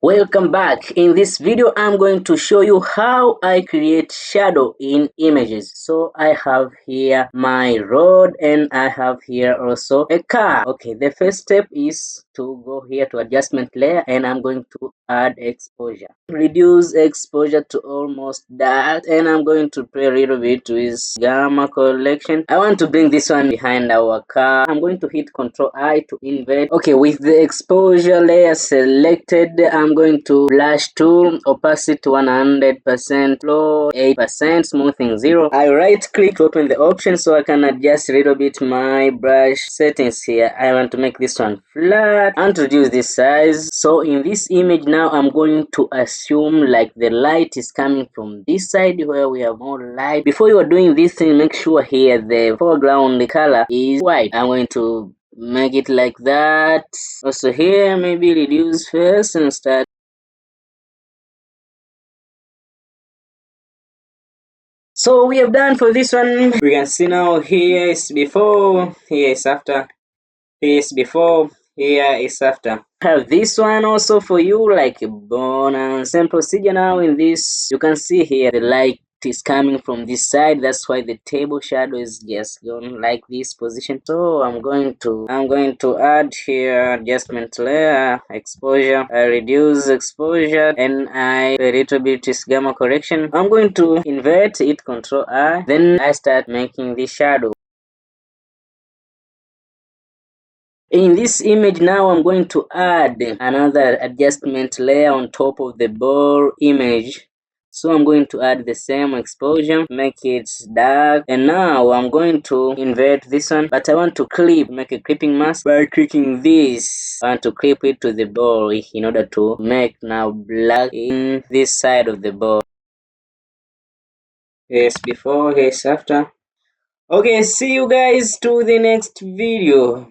Welcome back. In this video, I'm going to show you how I create shadow in images. So I have here my road and I have here also a car. Okay, the first step is to go here to adjustment layer and I'm going to add exposure. Reduce exposure to almost dark and I'm going to play a little bit with gamma collection. I want to bring this one behind our car. I'm going to hit Ctrl I to invert. Okay, with the exposure layer selected, I'm going to brush tool, opacity 100%, flow 8%, smoothing 0. I right click to open the option so I can adjust a little bit my brush settings here. I want to make this one flat and reduce this size. So in this image now I'm going to assume like the light is coming from this side where we have more light. Before you are doing this thing, make sure here the foreground color is white. I'm going to make it like that. Also here maybe reduce first and start. So we have done for this one. We can see now here is before, here is after, here is before, here is after. Have this one also for you, like bonus. Same procedure now in this. You can see here the light is coming from this side. That's why the table shadow is just going like this position. So I'm going to add here adjustment layer, exposure. I reduce exposure and I a little bit is gamma correction. I'm going to invert it, Control I. Then I start making the shadow. In this image now I'm going to add another adjustment layer on top of the ball image. So I'm going to add the same exposure, make it dark, and now I'm going to invert this one, but I want to make a clipping mask by clicking this. I want to clip it to the ball in order to make now black in this side of the ball. Here's before, here's after. Okay, see you guys to the next video.